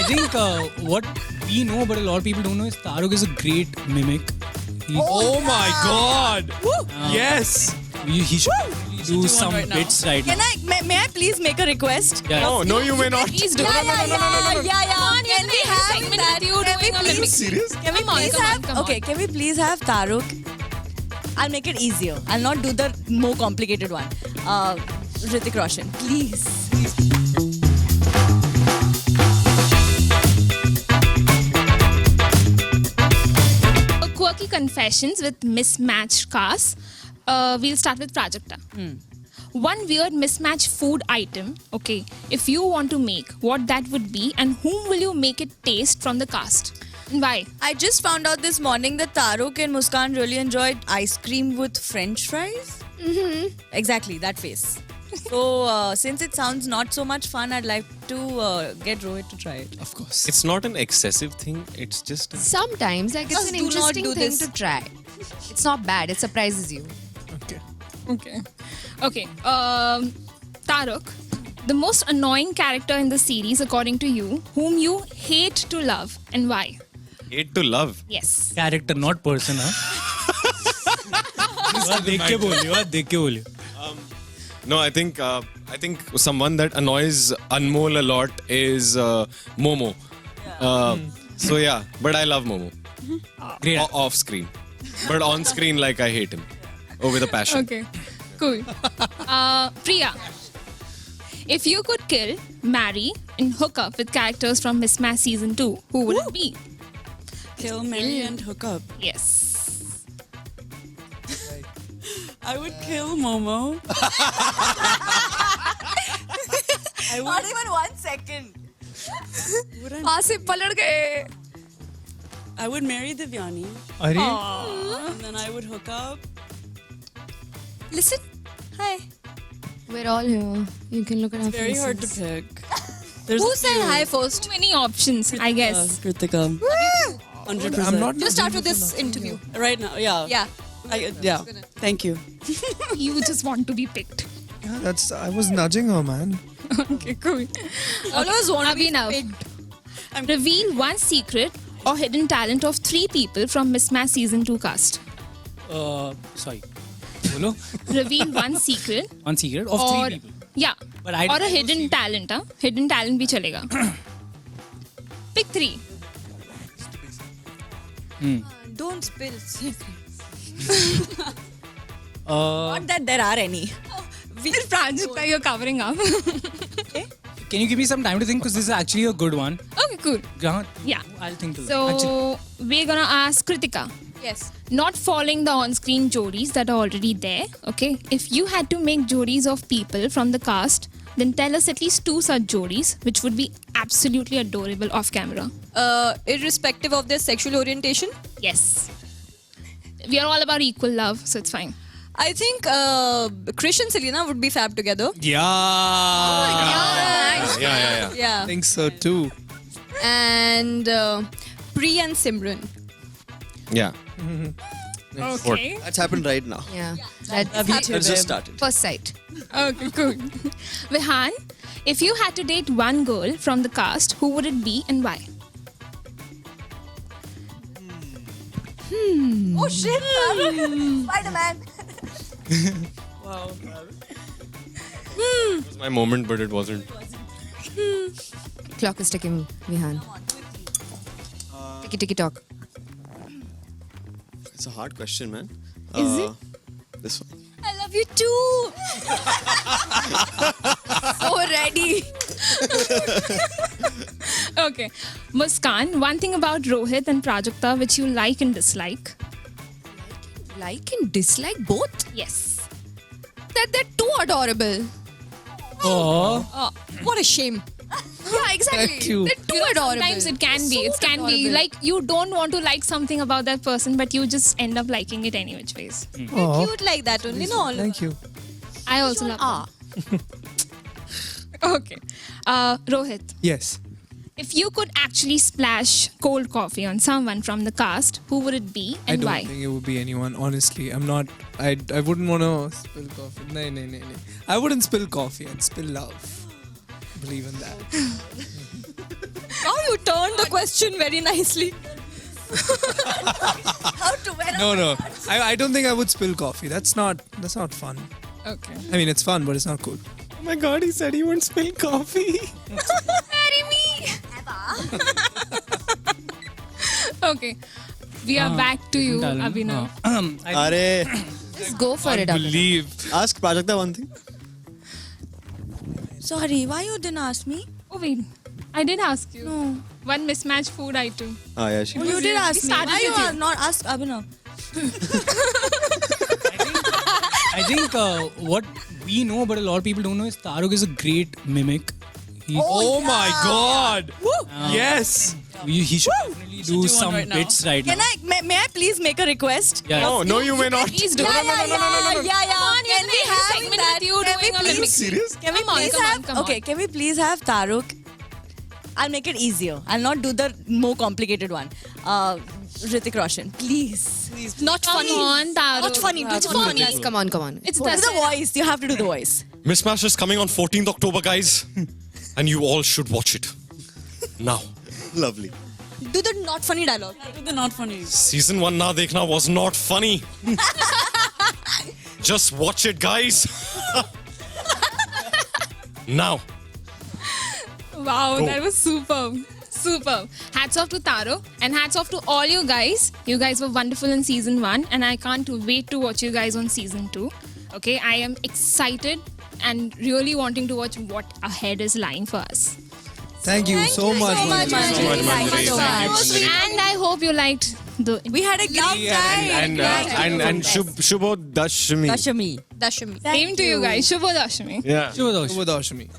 I think what we know but a lot of people don't know is Taaruk is a great mimic. Oh my God! Yes. He should do some right now. bits right now. May I please make a request? Yeah. No, you may not. Please do. Yeah. Can we have segment that? with you Can we doing a please? mimic. Serious? Can we Come on, please come on, have? come on. Okay, can we please have Taaruk? I'll make it easier. I'll not do the more complicated one. Hrithik Roshan, please. Quirky confessions with mismatched cast. We'll start with Prajakta. One weird mismatched food item, okay, if you want to make, what that would be and whom will you make it taste from the cast? And why? I just found out this morning that Taaruk and Muskan really enjoyed ice cream with French fries. Exactly, that face. So, since it sounds not so much fun, I'd like to get Rohit to try it. Of course. It's not an excessive thing. It's just Sometimes, like, it's Just an do not interesting do thing this. to try. It's not bad. It surprises you. okay. Okay. Tarak, the most annoying character in the series according to you, whom you hate to love and why? hate to love. Yes. Character, not person, huh? देख के बोलियो. No, I think someone that annoys Anmol a lot is Momo. So yeah, but I love Momo. Great. Off screen, but on screen, like I hate him. Oh, with a passion. Okay. Cool. Priya, if you could kill, marry, and hook up with characters from Mismatch Season 2, who would it be? Kill, marry, and hook up. Yes. I would kill Momo. Not even 1 second. I would marry Divyani. अरे And then I would hook up. Listen. Hi. We're all here. You can look at our Very faces. hard to pick. There's Who a said few. hi first? Too many options, I guess. Kritika. 100%. I'm not. Just after this interview. Right now, yeah. Yeah. Yeah. Thank you. You just want to be picked. Yeah, that's. I was nudging her, man. Okay, cool. All of us want to be Abhinav, picked. reveal one secret or hidden talent of 3 people from Mismatch Season 2 cast. sorry. बोलो. Reveal one secret One secret of or 3 people. yeah, But I or a hidden talent, huh? Hidden talent भी चलेगा. Pick 3. Don't spill secrets. Uh, Not that there are any. Prajakta, you're covering up. can you give me some time to think because this is actually a good one. Okay, cool. Yeah. I'll think to that. Actually, So we're gonna ask Kritika. Yes. Not following the on-screen jodis that are already there. Okay. If you had to make jodis of people from the cast, then tell us at least 2 such jodis, which would be absolutely adorable off camera. Irrespective of their sexual orientation, Yes. We are all about equal love, so it's fine. I think Krish and Selena would be fab together. yeah. Yeah. Yeah. I think so too. And Pri and Simran. Yeah. Okay. That's happened right now. Yeah. That It's just started. first sight. Okay, cool. Vihan, if you had to date one girl from the cast, who would it be and why? Oh shit! Spider-Man. It was my moment, but it wasn't. Clock is ticking, Vihan. Ticky tock. It's a hard question, man. Is it? This one. I love you too. So ready. Okay. Muskan, one thing about Rohit and Prajakta which you like and dislike. Like and dislike both? Yes. That they're too adorable. Oh. What a shame. Yeah, exactly. Thank you. They're too adorable. Sometimes it can be. So It can be adorable. like you don't want to like something about that person, but you just end up liking it any which ways. Oh, Cute like that only, no? thank you. I also love them. Okay. Rohit, Yes. if you could actually splash cold coffee on someone from the cast, who would it be I and don't why? think it would be anyone. Honestly, I'm not. I wouldn't want to spill coffee. No. I wouldn't spill coffee. I'd spill love. Believe in that. Now you question very nicely. How to wear No. I don't think I would spill coffee. That's not fun. Okay. I mean, it's fun, but it's not cool. Oh my god, he said he won't spill coffee. Marry me. Okay. We are back to you, Abhinav. Are Just go for it, Abhinav. Believe. ask Prajakta one thing. Sorry, why you didn't ask me? Oh wait, I did ask you. No. One mismatched food item. Ah, yeah, she. You did ask me. started Why you with you. are not ask Abhinav? I think what we know, but a lot of people don't know, is Taruk is a great mimic. Oh my god. Yes. He should definitely do some right now. bits right now. May I please make a request? Yeah. No, you may not. Please do. Yeah. Come on, Can we every have segment that? with you Can we doing a please- mimic. Serious? Can we Come on, please come on, have? come on. Okay, can we please have Taruk? I'll make it easier. I'll not do the more complicated one. Hrithik Roshan, please. Not Come funny. on, Taro. Not funny. It's Come on, funny. guys. Come on. It's Do the voice. You have to do the voice. Mismatch is coming on 14th October, guys. And you all should watch it. Now. Lovely. Do the not funny dialogue. Do the not funny. Season 1 Na Dekhna was not funny. Just watch it, guys. Now. Wow, Go. that was superb. Superb. Hats off to Taro and hats off to all you guys. You guys were wonderful in season 1 and I can't wait to watch you guys on season 2. Okay, I am excited and really wanting to watch what ahead is lying for us. Thank you so much. Manjari. Thank you, Manjari. And I hope you liked the. We had a great time. And Shubho Dashmi. Dashami. Dashami. Same to you guys. Shubho Dashami. Yeah. Sure, though. Shubhodashmi.